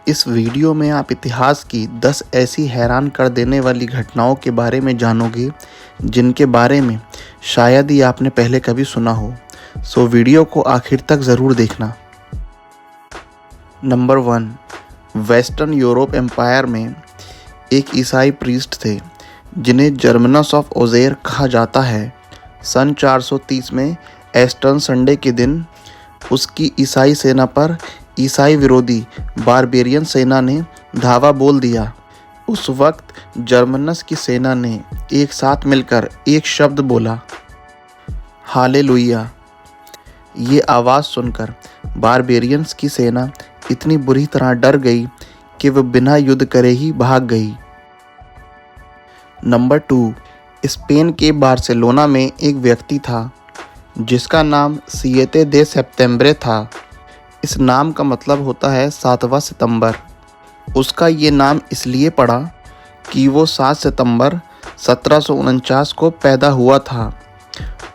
इस वीडियो में आप इतिहास की 10 ऐसी हैरान कर देने वाली घटनाओं के बारे में जानोगे जिनके बारे में शायद ही आपने पहले कभी सुना हो। सो वीडियो को आखिर तक ज़रूर देखना। नंबर 1, वेस्टर्न यूरोप एम्पायर में एक ईसाई प्रीस्ट थे जिन्हें जर्मनस ऑफ ओज़ेर कहा जाता है। सन 430 में एस्टर संडे के दिन उसकी ईसाई सेना पर ईसाई विरोधी बारबेरियन सेना ने धावा बोल दिया। उस वक्त जर्मनस की सेना ने एक साथ मिलकर एक शब्द बोला, हालेलुया। ये आवाज़ सुनकर बारबेरियंस की सेना इतनी बुरी तरह डर गई कि वह बिना युद्ध करे ही भाग गई। नंबर 2, स्पेन के बार्सिलोना में एक व्यक्ति था जिसका नाम सिएते दे सेप्टेम्बरे था। इस नाम का मतलब होता है 7वां सितंबर। उसका ये नाम इसलिए पड़ा कि वो 7 सितंबर 1749 को पैदा हुआ था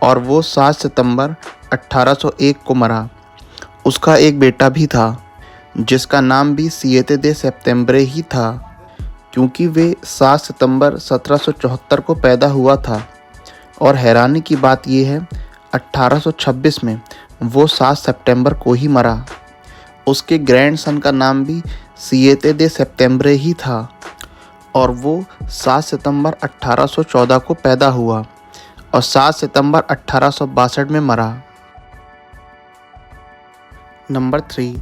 और वो 7 सितंबर 1801 को मरा। उसका एक बेटा भी था जिसका नाम भी सिएते दे सेप्टेम्बरे ही था क्योंकि वे 7 सितंबर 1774 को पैदा हुआ था। और हैरानी की बात यह है 1826 में वो 7 सितंबर को ही मरा। उसके ग्रैंडसन का नाम भी सिएते दे सेप्टेम्बरे ही था और वो 7 सितंबर 1814 को पैदा हुआ और 7 सितंबर 1862 में मरा। नंबर 3,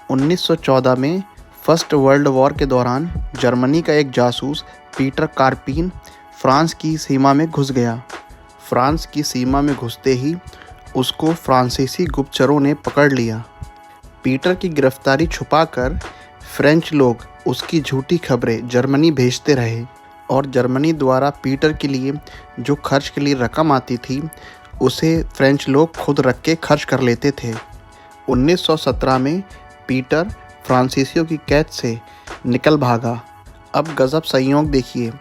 1914 में फर्स्ट वर्ल्ड वॉर के दौरान जर्मनी का एक जासूस पीटर कार्पिन फ्रांस की सीमा में घुस गया। फ्रांस की सीमा में घुसते ही उसको फ्रांसीसी गुप्तचरों ने पकड़ लिया। पीटर की गिरफ्तारी छुपाकर फ्रेंच लोग उसकी झूठी खबरें जर्मनी भेजते रहे और जर्मनी द्वारा पीटर के लिए जो खर्च के लिए रकम आती थी उसे फ्रेंच लोग खुद रख के खर्च कर लेते थे। 1917 में पीटर फ्रांसीसियों की कैद से निकल भागा। अब गजब संयोग देखिए,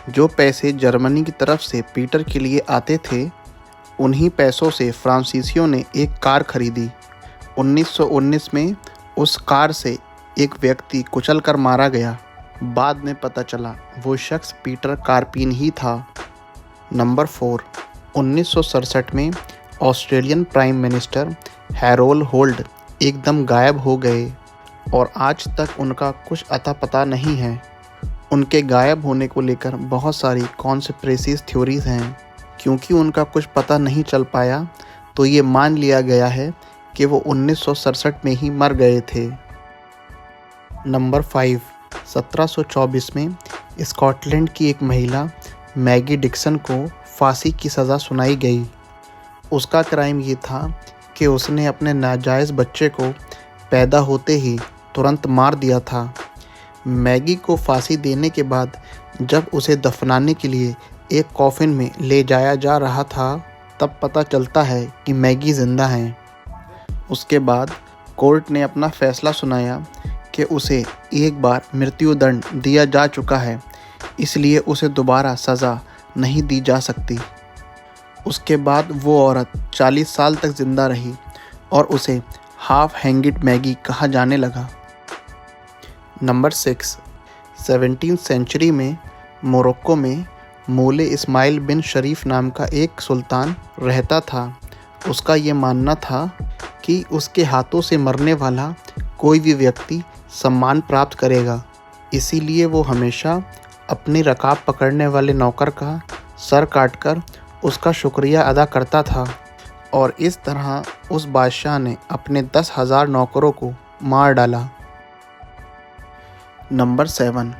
जो पैसे जर्मनी की तरफ से पीटर के लिए आते थे उन्हीं पैसों से फ्रांसीसियों ने एक कार खरीदी। 1919 में उस कार से एक व्यक्ति कुचल कर मारा गया। बाद में पता चला वो शख्स पीटर कार्पिन ही था। नंबर 4, 1967 में Australian prime minister Harold Holt एकदम गायब हो गए और आज तक उनका कुछ अता पता नहीं है। उनके गायब होने को लेकर बहुत सारी कॉन्स्पिरेसी थ्योरीज हैं। क्योंकि उनका कुछ पता नहीं चल पाया तो ये मान लिया गया है कि वो 1967 में ही मर गए थे। नंबर 5, 1724 में स्कॉटलैंड की एक महिला मैगी डिक्सन को फांसी की सज़ा सुनाई गई। उसका क्राइम ये था कि उसने अपने नाजायज़ बच्चे को पैदा होते ही तुरंत मार दिया था। मैगी को फांसी देने के बाद जब उसे दफनाने के लिए एक कॉफिन में ले जाया जा रहा था तब पता चलता है कि मैगी ज़िंदा हैं। उसके बाद कोर्ट ने अपना फैसला सुनाया कि उसे एक बार मृत्युदंड दिया जा चुका है, इसलिए उसे दोबारा सज़ा नहीं दी जा सकती। उसके बाद वो औरत 40 साल तक ज़िंदा रही और उसे हाफ हैंगिड मैगी कहा जाने लगा। नंबर 6, 17वीं सेंचुरी में मोरक्को में मूले इस्माइल बिन शरीफ नाम का एक सुल्तान रहता था। उसका ये मानना था कि उसके हाथों से मरने वाला कोई भी व्यक्ति सम्मान प्राप्त करेगा, इसीलिए वो हमेशा अपनी रकाब पकड़ने वाले नौकर का सर काटकर उसका शुक्रिया अदा करता था और इस तरह उस बादशाह ने अपने 10,000 नौकरों को मार डाला। नंबर 7,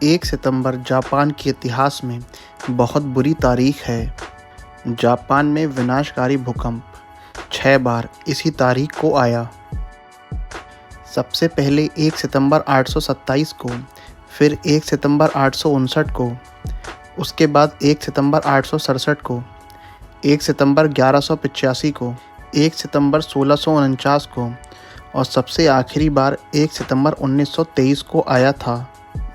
1 सितंबर जापान के इतिहास में बहुत बुरी तारीख है। जापान में विनाशकारी भूकंप 6 बार इसी तारीख को आया। सबसे पहले 1 सितंबर 827 को, फिर 1 सितंबर 859 को, उसके बाद 1 सितंबर 867 को, 1 सितंबर 1185 को, 1 सितंबर 1649 को और सबसे आखिरी बार 1 सितंबर 1923 को आया था।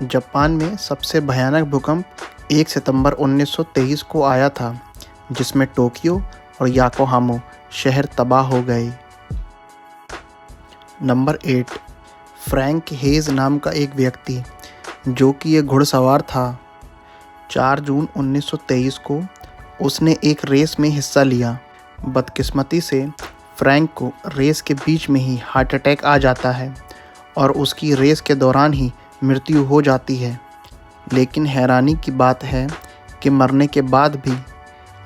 जापान में सबसे भयानक भूकंप 1 सितंबर 1923 को आया था जिसमें टोक्यो और योकोहामा शहर तबाह हो गए। नंबर 8, फ्रैंक हेज नाम का एक व्यक्ति जो कि एक घुड़सवार था, 4 जून 1923 को उसने एक रेस में हिस्सा लिया। बदकिस्मती से फ्रैंक को रेस के बीच में ही हार्ट अटैक आ जाता है और उसकी रेस के दौरान ही मृत्यु हो जाती है। लेकिन हैरानी की बात है कि मरने के बाद भी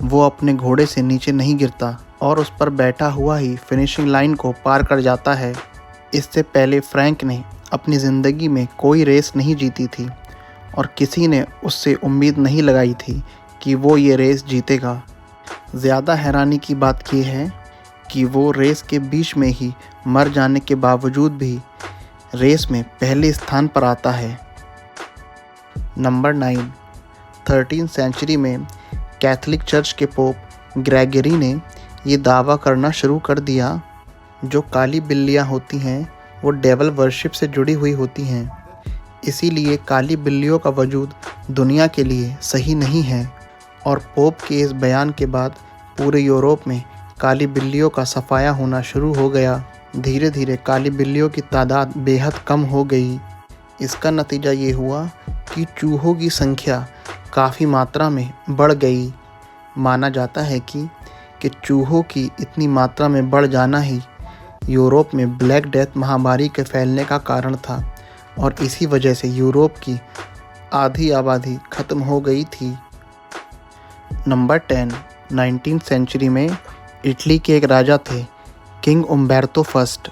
वो अपने घोड़े से नीचे नहीं गिरता और उस पर बैठा हुआ ही फिनिशिंग लाइन को पार कर जाता है। इससे पहले फ्रैंक ने अपनी ज़िंदगी में कोई रेस नहीं जीती थी और किसी ने उससे उम्मीद नहीं लगाई थी कि वो ये रेस जीतेगा। ज़्यादा हैरानी की बात यह है कि वो रेस के बीच में ही मर जाने के बावजूद भी रेस में पहले स्थान पर आता है। नंबर 9, 13वीं सेंचुरी में कैथोलिक चर्च के पोप ग्रेगरी ने ये दावा करना शुरू कर दिया जो काली बिल्लियाँ होती हैं वो डेवल वर्शिप से जुड़ी हुई होती हैं, इसीलिए काली बिल्लियों का वजूद दुनिया के लिए सही नहीं है। और पोप के इस बयान के बाद पूरे यूरोप में काली बिल्लियों का सफाया होना शुरू हो गया। धीरे धीरे काली बिल्लियों की तादाद बेहद कम हो गई। इसका नतीजा ये हुआ कि चूहों की संख्या काफ़ी मात्रा में बढ़ गई। माना जाता है कि चूहों की इतनी मात्रा में बढ़ जाना ही यूरोप में ब्लैक डेथ महामारी के फैलने का कारण था और इसी वजह से यूरोप की आधी आबादी खत्म हो गई थी। नंबर 10, 19वीं सेंचुरी में इटली के एक राजा थे, किंग उम्बेर्तो फर्स्ट।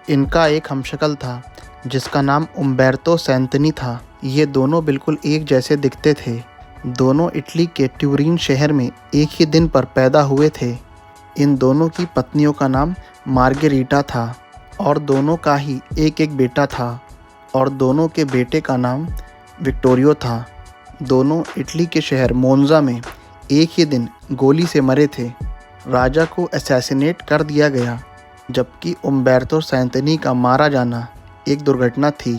इनका एक हमशक्ल था जिसका नाम उम्बेर्तो सैंतनी था। ये दोनों बिल्कुल एक जैसे दिखते थे। दोनों इटली के ट्यूरिन शहर में एक ही दिन पर पैदा हुए थे। इन दोनों की पत्नियों का नाम मार्गेरीटा था और दोनों का ही एक एक बेटा था और दोनों के बेटे का नाम विक्टोरियो था। दोनों इटली के शहर मोन्जा में एक ही दिन गोली से मरे थे। राजा को असैसिनेट कर दिया गया, जबकि उम्बेर्तो सैंतनी का मारा जाना एक दुर्घटना थी।